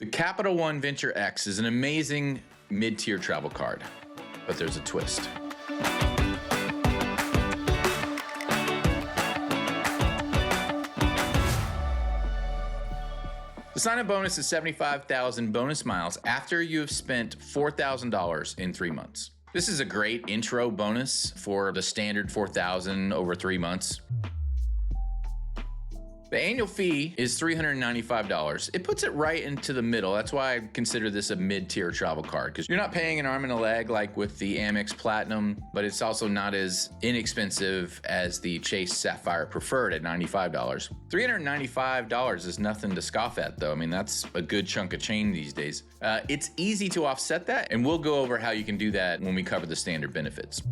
The Capital One Venture X is an amazing mid-tier travel card, but there's a twist. The sign-up bonus is 75,000 bonus miles after you have spent $4,000 in 3 months. This is a great intro bonus for the standard 4,000 over 3 months. The annual fee is $395. It puts it right into the middle. That's why I consider this a mid-tier travel card, because you're not paying an arm and a leg like with the Amex Platinum, but it's also not as inexpensive as the Chase Sapphire Preferred at $95. $395 is nothing to scoff at, though. I mean, that's a good chunk of change these days. It's easy to offset that, and we'll go over how you can do that when we cover the standard benefits.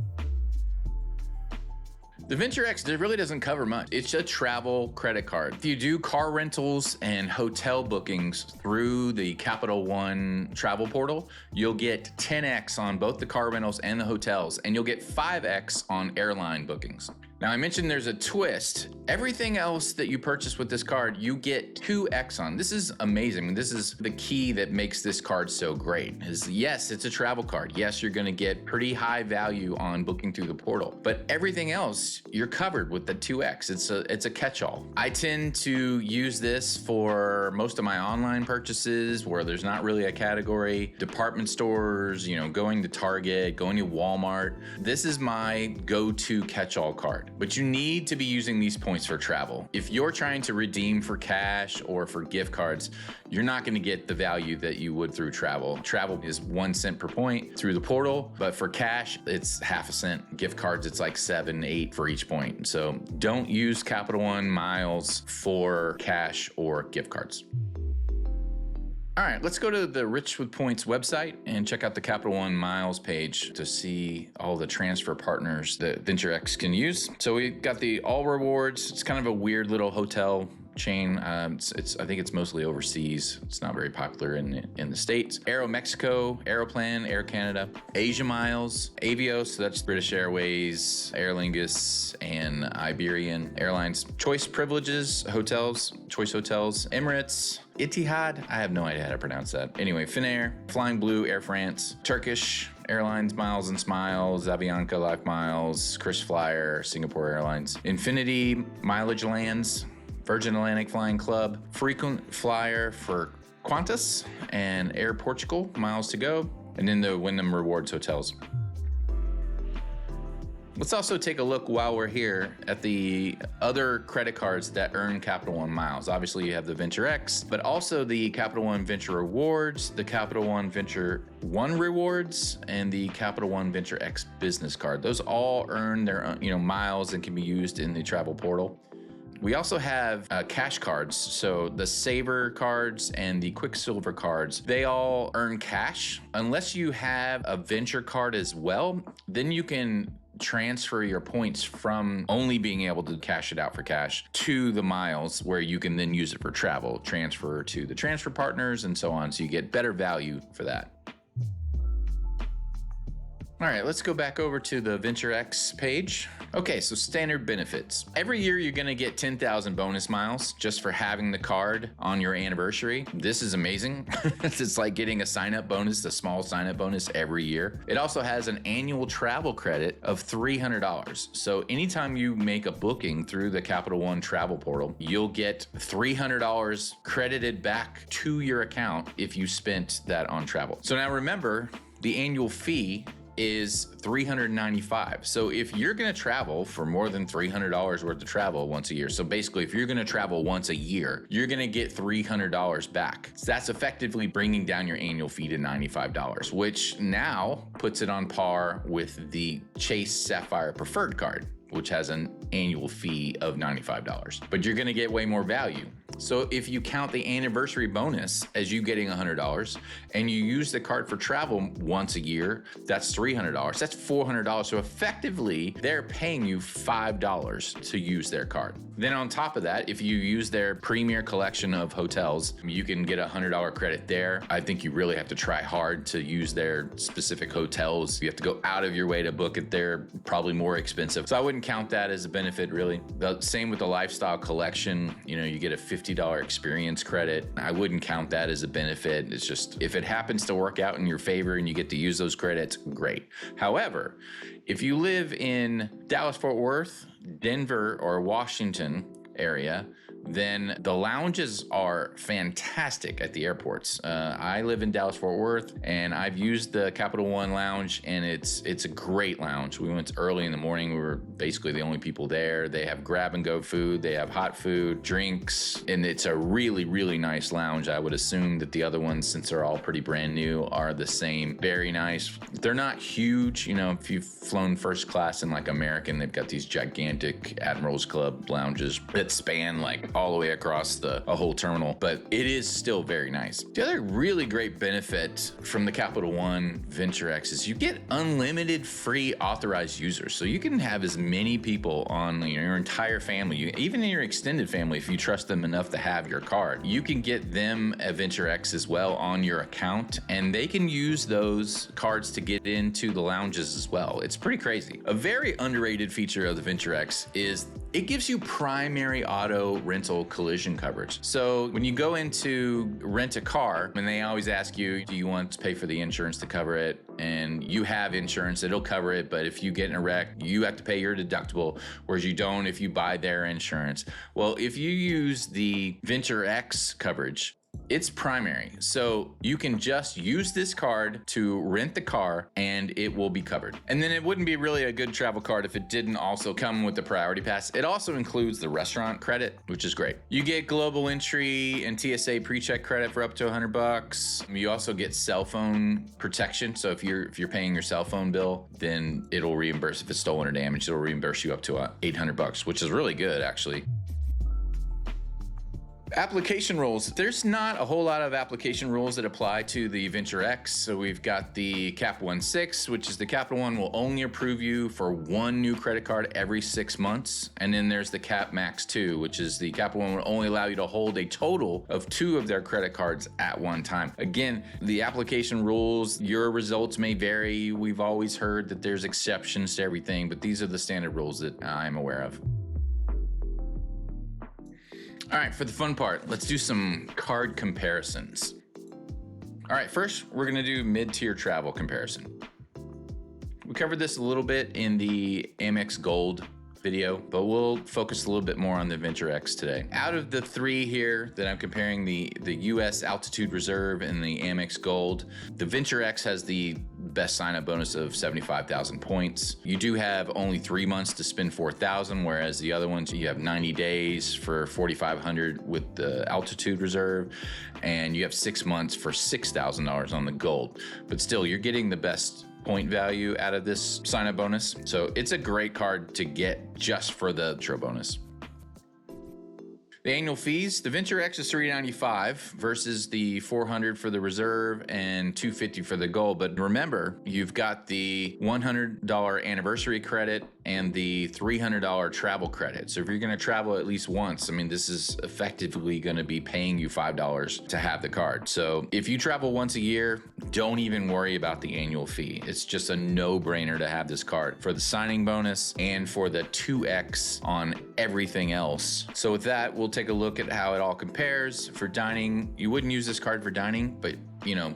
The Venture X really doesn't cover much. It's a travel credit card. If you do car rentals and hotel bookings through the Capital One travel portal, you'll get 10x on both the car rentals and the hotels, and you'll get 5x on airline bookings. Now, I mentioned there's a twist. Everything else that you purchase with this card, you get 2x on. This is amazing. This is the key that makes this card so great. Is yes, it's a travel card. Yes, you're gonna get pretty high value on booking through the portal, but everything else, you're covered with the 2x. It's a catch-all. I tend to use this for most of my online purchases where there's not really a category. Department stores, going to Target, going to Walmart. This is my go-to catch-all card. But you need to be using these points for travel. If you're trying to redeem for cash or for gift cards, you're not going to get the value that you would through travel. Travel is 1 cent per point through the portal, but for cash, it's half a cent. Gift cards, it's like 7, 8 for each point. So don't use Capital One miles for cash or gift cards. All right, let's go to the Rich with Points website and check out the Capital One Miles page to see all the transfer partners that Venture X can use. So we got the All Rewards. It's kind of a weird little hotel chain. I think it's mostly overseas. It's not very popular in the States. Aero Mexico, Aeroplan, Air Canada, Asia Miles, Avios, so that's British Airways, Aer Lingus, and Iberian Airlines. Choice Privileges, hotels, Choice Hotels, Emirates, Etihad, I have no idea how to pronounce that. Anyway, Finnair, Flying Blue, Air France, Turkish Airlines, Miles and Smiles, Avianca Life Miles, Chris Flyer, Singapore Airlines, Infinity, Mileage Lands, Virgin Atlantic Flying Club, Frequent Flyer for Qantas, and Air Portugal, miles to go, and then the Wyndham Rewards hotels. Let's also take a look while we're here at the other credit cards that earn Capital One miles. Obviously, you have the Venture X, but also the Capital One Venture Rewards, the Capital One Venture One Rewards, and the Capital One Venture X Business Card. Those all earn their miles and can be used in the travel portal. We also have cash cards, so the Saver cards and the Quicksilver cards, they all earn cash. Unless you have a Venture card as well, then you can transfer your points from only being able to cash it out for cash to the miles where you can then use it for travel, transfer to the transfer partners and so on, so you get better value for that. All right, let's go back over to the Venture X page. Okay, so standard benefits. Every year you're gonna get 10,000 bonus miles just for having the card on your anniversary. This is amazing. It's like getting a sign-up bonus, a small sign-up bonus every year. It also has an annual travel credit of $300. So anytime you make a booking through the Capital One travel portal, you'll get $300 credited back to your account if you spent that on travel. So now remember, the annual fee is $395. So if you're gonna travel for more than $300 worth of travel once a year, so basically if you're gonna travel once a year, you're gonna get $300 back. So that's effectively bringing down your annual fee to $95, which now puts it on par with the Chase Sapphire Preferred card, which has an annual fee of $95, but you're gonna get way more value. So if you count the anniversary bonus as you getting $100 and you use the card for travel once a year, that's $300. That's $400. So effectively, they're paying you $5 to use their card. Then on top of that, if you use their premier collection of hotels, you can get a $100 credit there. I think you really have to try hard to use their specific hotels. You have to go out of your way to book it. They're probably more expensive. So I wouldn't count that as a benefit, really. The same with the lifestyle collection. You get a 15 $50 experience credit. I wouldn't count that as a benefit. It's just, if it happens to work out in your favor and you get to use those credits, great. However, if you live in Dallas-Fort Worth, Denver, or Washington area, then the lounges are fantastic at the airports. I live in Dallas-Fort Worth, and I've used the Capital One lounge, and it's a great lounge. We went early in the morning. We were basically the only people there. They have grab-and-go food. They have hot food, drinks, and it's a really, really nice lounge. I would assume that the other ones, since they're all pretty brand new, are the same. Very nice. They're not huge. You know, if you've flown first class in like American, they've got these gigantic Admirals Club lounges that span like all the way across a whole terminal, but it is still very nice. The other really great benefit from the Capital One Venture X is you get unlimited free authorized users. So you can have as many people on your entire family, even in your extended family, if you trust them enough to have your card, you can get them a Venture X as well on your account, and they can use those cards to get into the lounges as well. It's pretty crazy. A very underrated feature of the Venture X is it gives you primary auto rental collision coverage. So when you go into rent a car, and they always ask you, do you want to pay for the insurance to cover it? And you have insurance, it'll cover it, but if you get in a wreck, you have to pay your deductible, whereas you don't if you buy their insurance. Well, if you use the Venture X coverage, it's primary. So you can just use this card to rent the car and it will be covered. And then it wouldn't be really a good travel card if it didn't also come with the priority pass. It also includes the restaurant credit, which is great. You get global entry and TSA pre-check credit for up to $100. You also get cell phone protection. So if you're paying your cell phone bill, then it'll reimburse if it's stolen or damaged. It'll reimburse you up to $800, which is really good actually. Application rules. There's not a whole lot of application rules that apply to the Venture X. So we've got the Cap 1-6, which is the Capital One will only approve you for one new credit card every 6 months. And then there's the Cap Max 2, which is the Capital One will only allow you to hold a total of 2 of their credit cards at one time. Again, the application rules, your results may vary. We've always heard that there's exceptions to everything, but these are the standard rules that I'm aware of. All right, for the fun part, let's do some card comparisons. All right, first, we're gonna do mid-tier travel comparison. We covered this a little bit in the Amex Gold video, but we'll focus a little bit more on the Venture X today. Out of the 3 here that I'm comparing, the US Altitude Reserve and the Amex Gold, the Venture X has the best sign-up bonus of 75,000 points. You do have only 3 months to spend 4,000, whereas the other ones, you have 90 days for 4,500 with the Altitude Reserve, and you have 6 months for $6,000 on the Gold. But still, you're getting the best point value out of this sign-up bonus. So it's a great card to get just for the intro bonus. The annual fees, the Venture X is $395 versus the $400 for the Reserve and $250 for the Gold. But remember, you've got the $100 anniversary credit and the $300 travel credit. So if you're going to travel at least once, I mean, this is effectively going to be paying you $5 to have the card. So if you travel once a year, don't even worry about the annual fee. It's just a no-brainer to have this card for the signing bonus and for the 2X on everything else. So with that, we'll take a look at how it all compares. For dining, you wouldn't use this card for dining, but you know,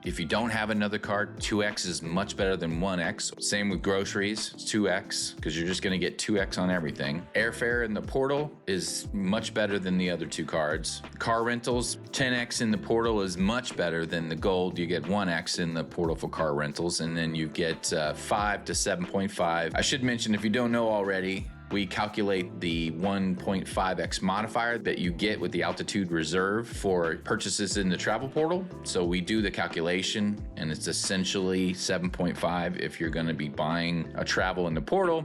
if you don't have another card, 2X is much better than 1X. Same with groceries, it's 2X, because you're just gonna get 2X on everything. Airfare in the portal is much better than the other 2 cards. Car rentals, 10X in the portal is much better than the Gold. You get 1X in the portal for car rentals, and then you get 5 to 7.5. I should mention, if you don't know already, we calculate the 1.5x modifier that you get with the Altitude Reserve for purchases in the travel portal. So we do the calculation, and it's essentially 7.5 if you're going to be buying a travel in the portal.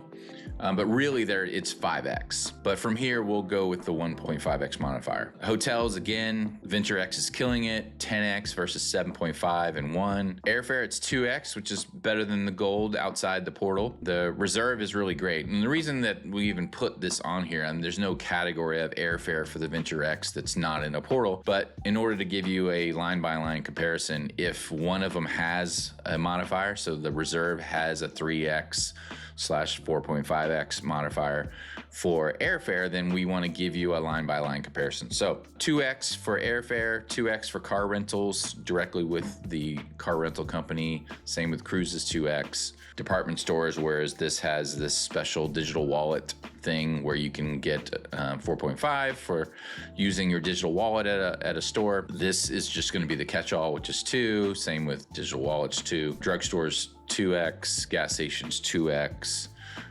But really it's 5x. But from here, we'll go with the 1.5x modifier. Hotels, again, Venture X is killing it, 10x versus 7.5 and 1. Airfare, it's 2x, which is better than the Gold outside the portal. The Reserve is really great. And the reason that we even put this on here, and there's no category of airfare for the Venture X that's not in a portal, but in order to give you a line-by-line comparison, if one of them has a modifier, so the Reserve has a 3x/4.5 4.5x modifier for airfare, then we want to give you a line-by-line comparison. So 2x for airfare, 2x for car rentals directly with the car rental company. Same with cruises, 2x. Department stores, whereas this has this special digital wallet thing where you can get 4.5 for using your digital wallet at a store. This is just going to be the catch-all, which is 2. Same with digital wallets, 2. Drugstores, 2x. Gas stations, 2x.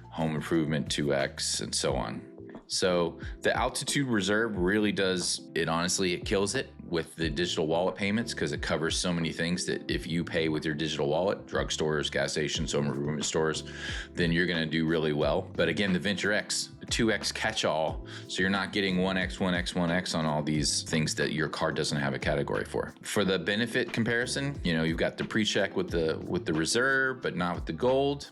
Home improvement, 2x, and so on. So the altitude reserve really does it. Honestly, it kills it with the digital wallet payments because it covers so many things that if you pay with your digital wallet, drugstores, gas stations, home improvement stores, then you're going to do really well. But again, the Venture X, 2x catch-all, so you're not getting 1x, 1x, 1x on all these things that your card doesn't have a category for. For the benefit comparison, you've got the pre-check with the reserve, but not with the gold.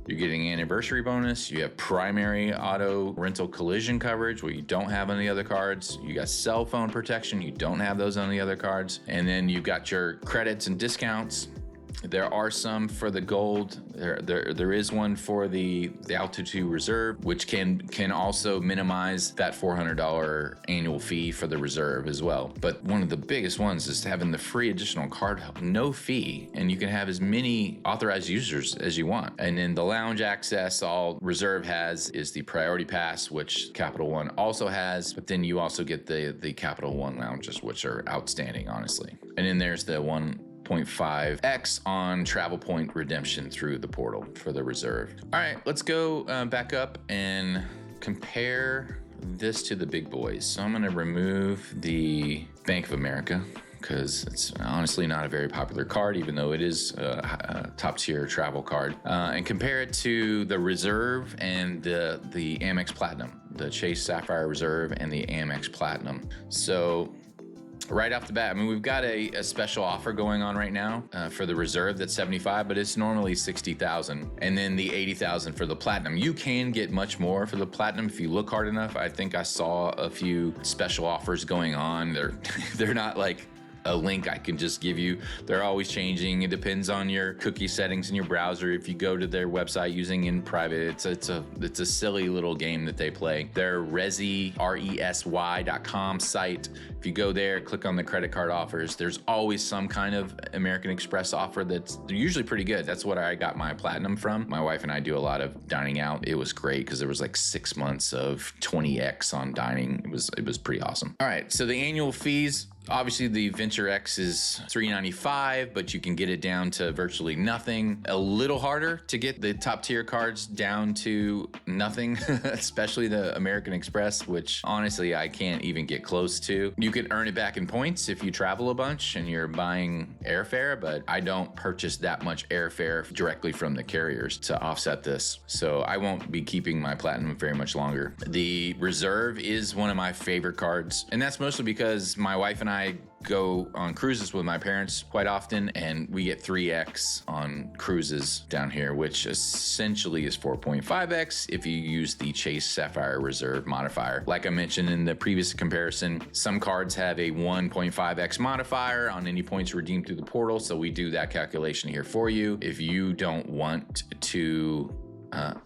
You're getting anniversary bonus. You have primary auto rental collision coverage, where you don't have on the other cards. You got cell phone protection. You don't have those on the other cards. And then you've got your credits and discounts. There are some for the gold. There is one for the altitude reserve, which can also minimize that $400 annual fee for the reserve as well. But one of the biggest ones is having the free additional card, no fee, and you can have as many authorized users as you want. And then the lounge access, all reserve has is the priority pass, which Capital One also has. But then you also get the Capital One lounges, which are outstanding, honestly. And then there's the 1.5x on travel point redemption through the portal for the reserve. All right, let's go back up and compare this to the big boys. So I'm gonna remove the Bank of America because it's honestly not a very popular card, even though it is a top tier travel card, and compare it to the Reserve and the Amex Platinum, the Chase Sapphire Reserve and the Amex Platinum. So right off the bat, we've got a special offer going on right now for the Reserve that's $75, but it's normally $60,000, and then the $80,000 for the Platinum. You can get much more for the Platinum if you look hard enough. I think I saw a few special offers going on. They're not like a link I can just give you. They're always changing. It depends on your cookie settings in your browser. If you go to their website using in private, it's a silly little game that they play. Their Resy, RESY.com site. If you go there, click on the credit card offers, there's always some kind of American Express offer they're usually pretty good. That's what I got my Platinum from. My wife and I do a lot of dining out. It was great because there was like 6 months of 20x on dining. It was pretty awesome. All right, so the annual fees, obviously the Venture X is $395, but you can get it down to virtually nothing. A little harder to get the top tier cards down to nothing, especially the American Express, which honestly I can't even get close to. You can earn it back in points if you travel a bunch and you're buying airfare, but I don't purchase that much airfare directly from the carriers to offset this. So I won't be keeping my Platinum very much longer. The Reserve is one of my favorite cards, and that's mostly because my wife and I go on cruises with my parents quite often, and we get 3x on cruises down here, which essentially is 4.5x if you use the Chase Sapphire Reserve modifier. Like I mentioned in the previous comparison, some cards have a 1.5x modifier on any points redeemed through the portal, so we do that calculation here for you. If you don't want to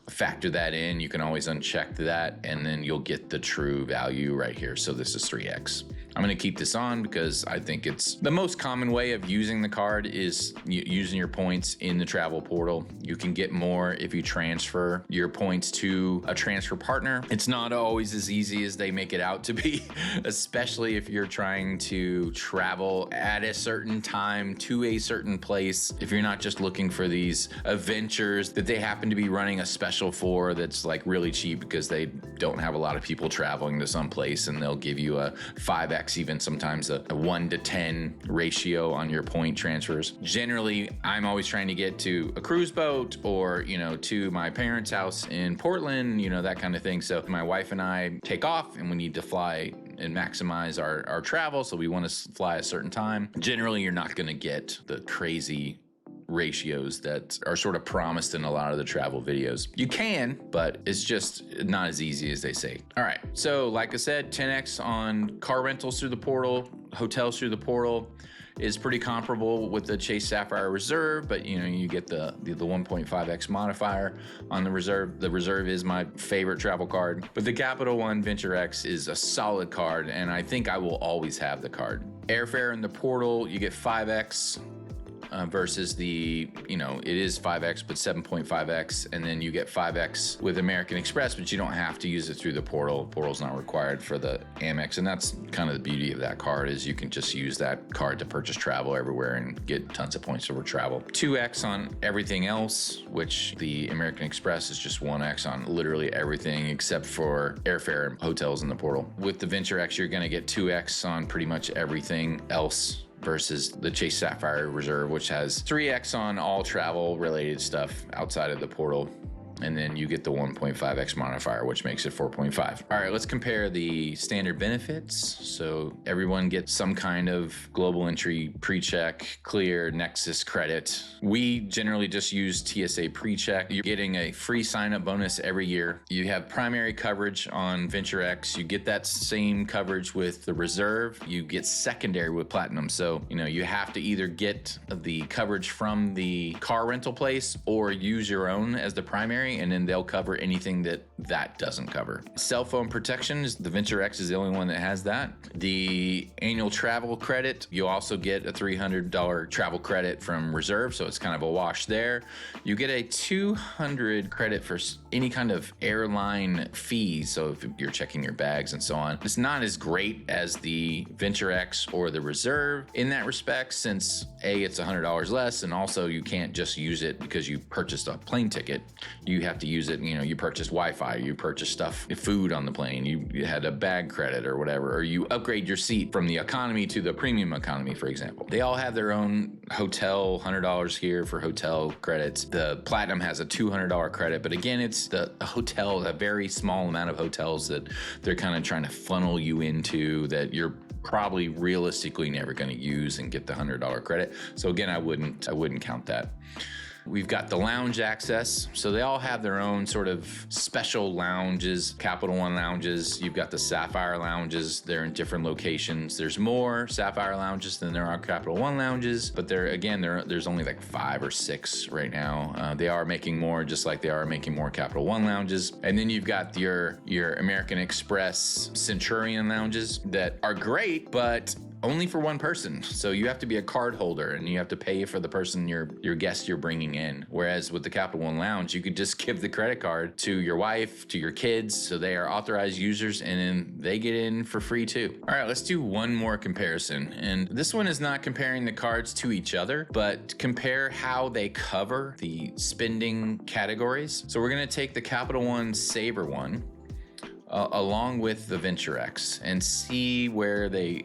factor that in, you can always uncheck that, and then you'll get the true value right here. So this is 3x. I'm going to keep this on because I think it's the most common way of using the card is using your points in the travel portal. You can get more if you transfer your points to a transfer partner. It's not always as easy as they make it out to be, especially if you're trying to travel at a certain time to a certain place. If you're not just looking for these adventures that they happen to be running a special for that's like really cheap because they don't have a lot of people traveling to some place, and they'll give you a 5x, even sometimes a 1-to-10 ratio on your point transfers. Generally, I'm always trying to get to a cruise boat or, to my parents' house in Portland, that kind of thing. So my wife and I take off and we need to fly and maximize our travel. So we want to fly a certain time. Generally, you're not going to get the crazy ratios that are sort of promised in a lot of the travel videos. You can, but it's just not as easy as they say. All right, so like I said, 10x on car rentals through the portal, hotels through the portal is pretty comparable with the Chase Sapphire Reserve, but you get the 1.5x modifier on the Reserve. The Reserve is my favorite travel card, but the Capital One Venture X is a solid card, and I think I will always have the card. Airfare in the portal, you get 5x. Versus the, it is 5x, but 7.5x, and then you get 5x with American Express, but you don't have to use it through the portal. Portal's not required for the Amex, and that's kind of the beauty of that card is you can just use that card to purchase travel everywhere and get tons of points over travel. 2x on everything else, which the American Express is just 1x on literally everything except for airfare and hotels in the portal. With the Venture X, you're going to get 2x on pretty much everything else versus the Chase Sapphire Reserve, which has 3x on all travel related stuff outside of the portal. And then you get the 1.5x modifier, which makes it 4.5. All right, let's compare the standard benefits. So everyone gets some kind of global entry pre-check, clear, Nexus credit. We generally just use TSA pre-check. You're getting a free sign-up bonus every year. You have primary coverage on Venture X. You get that same coverage with the Reserve. You get secondary with Platinum. So, you have to either get the coverage from the car rental place or use your own as the primary, and then they'll cover anything that doesn't cover. Cell phone protection, the Venture X is the only one that has that. The annual travel credit, you also get a $300 travel credit from Reserve, so it's kind of a wash there. You get a $200 credit for any kind of airline fees, so if you're checking your bags and so on. It's not as great as the Venture X or the Reserve in that respect, since A, it's $100 less, and also you can't just use it because you purchased a plane ticket. You have to use it, you purchased Wi-Fi, you purchased stuff, food on the plane, you had a bag credit or whatever, or you upgrade your seat from the economy to the premium economy, for example. They all have their own hotel, $100 here for hotel credits. The Platinum has a $200 credit, but again, it's the hotel, a very small amount of hotels that they're kind of trying to funnel you into that you're probably realistically never going to use and get the $100 credit. So again, I wouldn't count that. We've got the lounge access. So they all have their own sort of special lounges, Capital One lounges. You've got the Sapphire lounges. They're in different locations. There's more Sapphire lounges than there are Capital One lounges, but there's only like 5 or 6 right now. They are making more, just like they are making more Capital One lounges. And then you've got your American Express Centurion lounges that are great, but only for one person. So you have to be a card holder and you have to pay for the person, your guest you're bringing in. Whereas with the Capital One Lounge, you could just give the credit card to your wife, to your kids, so they are authorized users, and then they get in for free too. All right, let's do one more comparison. And this one is not comparing the cards to each other, but compare how they cover the spending categories. So we're gonna take the Capital One Saver one along with the Venture X and see where the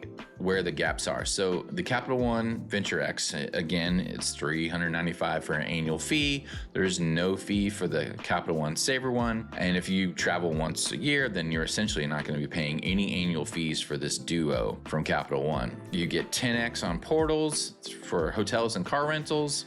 gaps are. So the Capital One Venture X, again, it's $395 for an annual fee. There's no fee for the Capital One Saver one. And if you travel once a year, then you're essentially not going to be paying any annual fees for this duo from Capital One. You get 10x on portals for hotels and car rentals.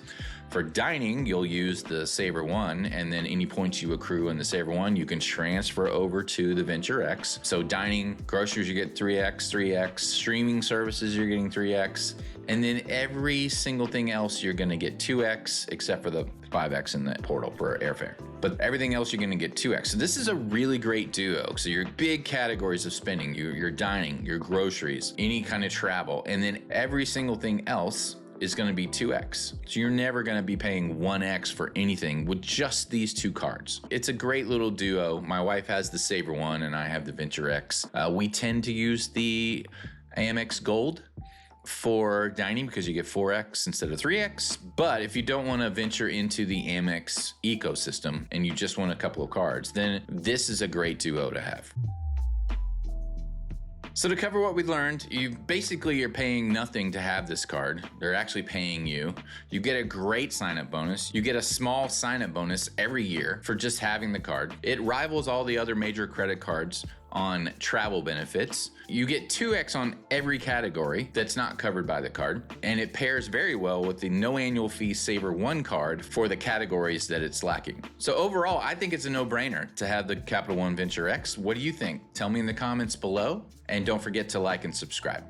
For dining, you'll use the Saver One, and then any points you accrue in the Saver One, you can transfer over to the Venture X. So dining, groceries, you get 3x. Streaming services, you're getting 3x. And then every single thing else, you're gonna get 2x, except for the 5x in the portal for airfare. But everything else, you're gonna get 2x. So this is a really great duo. So your big categories of spending, your dining, your groceries, any kind of travel, and then every single thing else is going to be 2x. So you're never going to be paying 1x for anything with just these two cards. It's a great little duo. My wife has the Saver One and I have the Venture X. We tend to use the Amex Gold for dining because you get 4x instead of 3x. But if you don't want to venture into the Amex ecosystem and you just want a couple of cards, then this is a great duo to have. So to cover what we learned, you're paying nothing to have this card. They're actually paying you. You get a great sign-up bonus. You get a small sign-up bonus every year for just having the card. It rivals all the other major credit cards on travel benefits. You get 2x on every category that's not covered by the card, and it pairs very well with the no annual fee Saver One card for the categories that it's lacking. So overall, I think it's a no-brainer to have the Capital One Venture X. What do you think? Tell me in the comments below, and don't forget to like and subscribe.